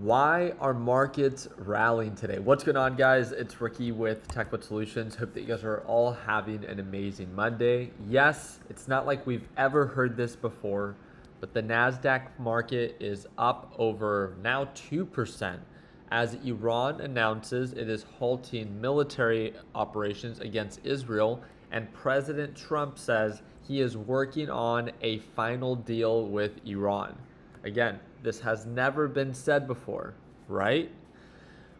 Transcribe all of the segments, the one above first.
Why are markets rallying today? What's going on, guys? It's Ricky with TechBud Solutions. Hope that you guys are all having an amazing Monday. Yes, it's not like we've ever heard this before, but the NASDAQ market is up over now 2% as Iran announces it is halting military operations against Israel, and President Trump says he is working on a final deal with Iran. Again, this has never been said before, right?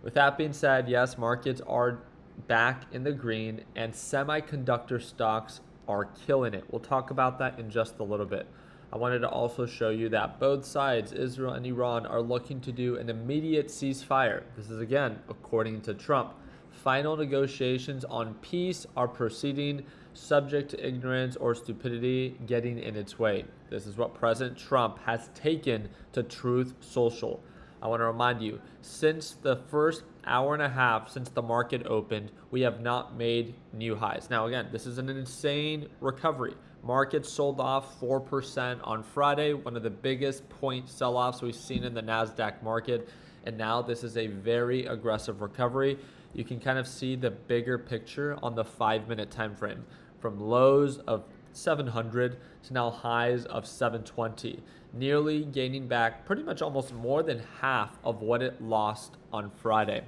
With that being said, yes, markets are back in the green and semiconductor stocks are killing it. We'll talk about that in just a little bit. I wanted to also show you that both sides, Israel and Iran, are looking to do an immediate ceasefire. This is again, according to Trump. Final negotiations on peace are proceeding, subject to ignorance or stupidity getting in its way. This is what President Trump has taken to Truth Social. I want to remind you, since the first hour and a half since the market opened, we have not made new highs. Now, again, this is an insane recovery. Markets sold off 4% on Friday, one of the biggest point sell-offs we've seen in the NASDAQ market. And now this is a very aggressive recovery. You can kind of see the bigger picture on the 5-minute time frame, from lows of 700 to now highs of 720, nearly gaining back pretty much almost more than half of what it lost on Friday.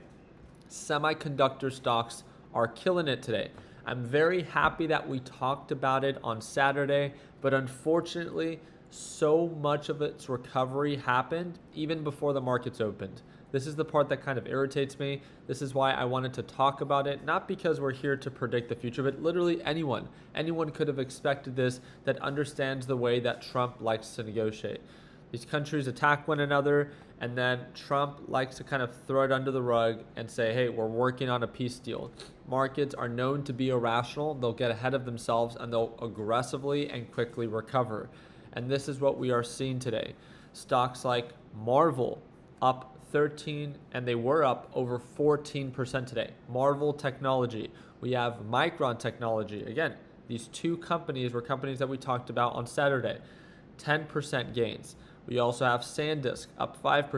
Semiconductor stocks are killing it today. I'm very happy that we talked about it on Saturday, but unfortunately, so much of its recovery happened even before the markets opened. This is the part that kind of irritates me. This is why I wanted to talk about it, not because we're here to predict the future, but literally anyone could have expected this that understands the way that Trump likes to negotiate. These countries attack one another, and then Trump likes to kind of throw it under the rug and say, hey, we're working on a peace deal. Markets are known to be irrational. They'll get ahead of themselves and they'll aggressively and quickly recover. And this is what we are seeing today. Stocks like Marvel up 13, and they were up over 14% today. Marvel Technology. We have Micron Technology. Again, these two companies were companies that we talked about on Saturday. 10% gains. We also have SanDisk up 5%,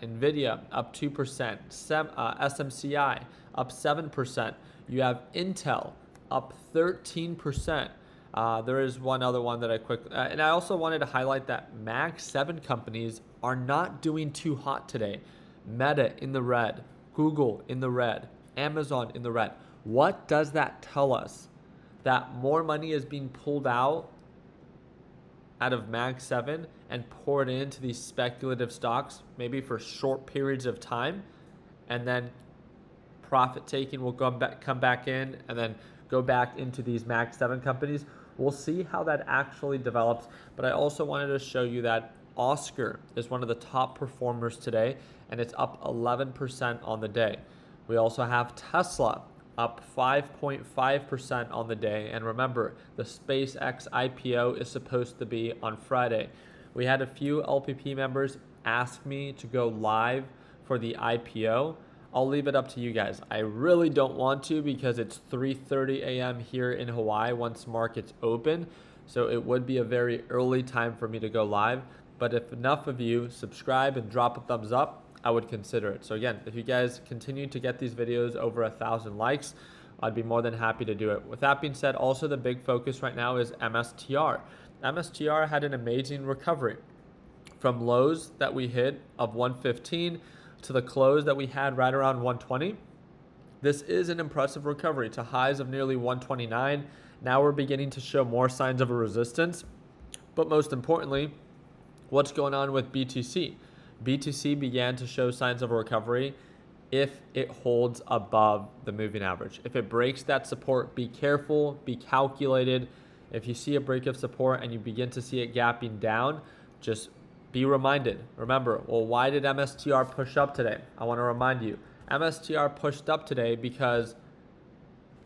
Nvidia up 2%, SMCI up 7%. You have Intel up 13%. There is one other one that and I also wanted to highlight that Mag 7 companies are not doing too hot today. Meta in the red, Google in the red, Amazon in the red. What does that tell us? That more money is being pulled out of Mag 7 and poured into these speculative stocks, maybe for short periods of time, and then profit taking will come back in and then go back into these Mag 7 companies. We'll see how that actually develops, but I also wanted to show you that Oscar is one of the top performers today, and it's up 11% on the day. We also have Tesla up 5.5% on the day, and remember, the SpaceX IPO is supposed to be on Friday. We had a few LPP members ask me to go live for the IPO. I'll leave it up to you guys. I really don't want to because it's 3:30 a.m. here in Hawaii once markets open. So it would be a very early time for me to go live. But if enough of you subscribe and drop a thumbs up, I would consider it. So again, if you guys continue to get these videos over 1,000 likes, I'd be more than happy to do it. With that being said, also the big focus right now is MSTR. MSTR had an amazing recovery from lows that we hit of 115 to the close that we had right around 120. This is an impressive recovery to highs of nearly 129. Now we're beginning to show more signs of a resistance. But most importantly, what's going on with BTC? BTC began to show signs of a recovery if it holds above the moving average. If it breaks that support, be careful, be calculated. If you see a break of support and you begin to see it gapping down, just be reminded. Remember, well, why did MSTR push up today? I want to remind you, MSTR pushed up today because,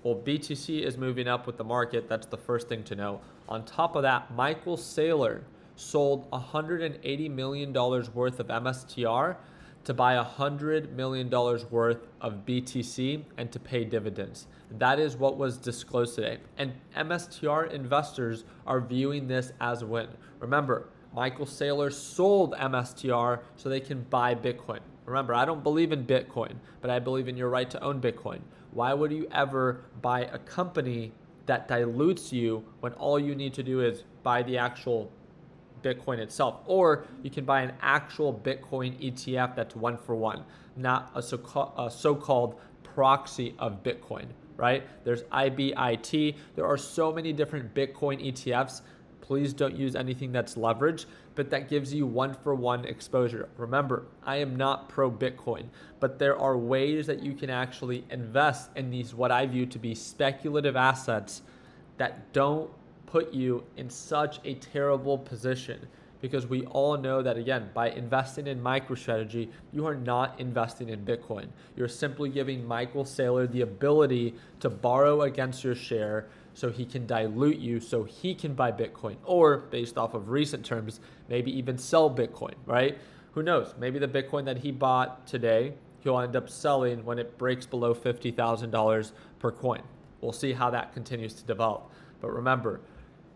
well, BTC is moving up with the market. That's the first thing to know. On top of that, Michael Saylor sold $180 million worth of MSTR to buy $100 million worth of BTC and to pay dividends. That is what was disclosed today. And MSTR investors are viewing this as a win. Remember, Michael Saylor sold MSTR so they can buy Bitcoin. Remember, I don't believe in Bitcoin, but I believe in your right to own Bitcoin. Why would you ever buy a company that dilutes you when all you need to do is buy the actual Bitcoin itself? Or you can buy an actual Bitcoin ETF that's one for one, not a so-called proxy of Bitcoin, right? There's IBIT. There are so many different Bitcoin ETFs. Please don't use anything that's leveraged, but that gives you one for one exposure. Remember, I am not pro Bitcoin, but there are ways that you can actually invest in these, what I view to be speculative assets that don't put you in such a terrible position, because we all know that, again, by investing in MicroStrategy, you are not investing in Bitcoin. You're simply giving Michael Saylor the ability to borrow against your share so he can dilute you so he can buy Bitcoin, or based off of recent terms, maybe even sell Bitcoin, right? Who knows? Maybe the Bitcoin that he bought today, he'll end up selling when it breaks below $50,000 per coin. We'll see how that continues to develop. But remember,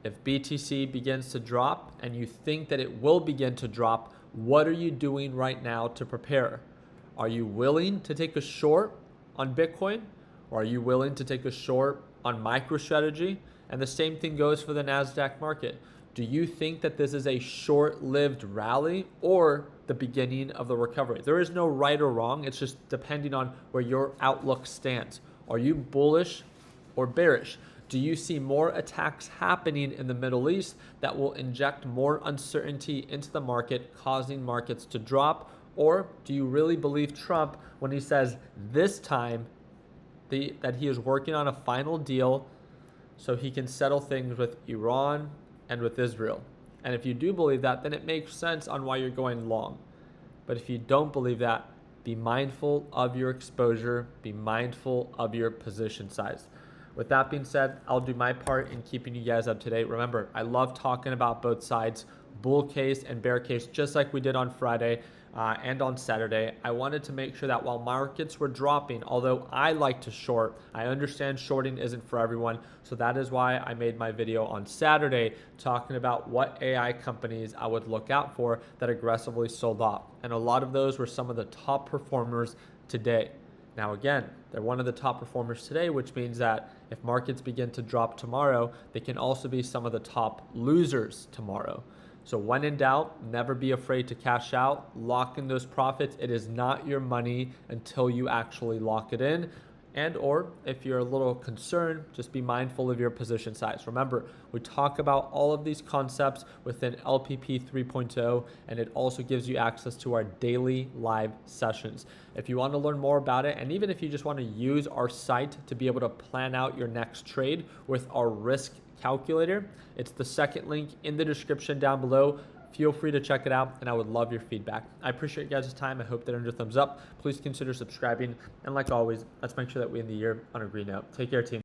if BTC begins to drop and you think that it will begin to drop, what are you doing right now to prepare? Are you willing to take a short on Bitcoin? Or are you willing to take a short on MicroStrategy? And the same thing goes for the NASDAQ market. Do you think that this is a short-lived rally or the beginning of the recovery? There is no right or wrong. It's just depending on where your outlook stands. Are you bullish or bearish? Do you see more attacks happening in the Middle East that will inject more uncertainty into the market, causing markets to drop? Or do you really believe Trump when he says this time that he is working on a final deal so he can settle things with Iran and with Israel? And if you do believe that, then it makes sense on why you're going long. But if you don't believe that, be mindful of your exposure, be mindful of your position size. With that being said, I'll do my part in keeping you guys up to date. Remember, I love talking about both sides, bull case and bear case, just like we did on Friday and on Saturday. I wanted to make sure that while markets were dropping, although I like to short, I understand shorting isn't for everyone. So that is why I made my video on Saturday talking about what AI companies I would look out for that aggressively sold off. And a lot of those were some of the top performers today. Now, again, they're one of the top performers today, which means that if markets begin to drop tomorrow, they can also be some of the top losers tomorrow. So when in doubt, never be afraid to cash out, lock in those profits. It is not your money until you actually lock it in. And or if you're a little concerned, just be mindful of your position size. Remember, we talk about all of these concepts within LPP 3.0, and it also gives you access to our daily live sessions. If you want to learn more about it, and even if you just want to use our site to be able to plan out your next trade with our risk calculator, it's the second link in the description down below. Feel free to check it out, and I would love your feedback. I appreciate you guys' time. I hope that earned a thumbs up. Please consider subscribing. And like always, let's make sure that we end the year on a green note. Take care, team.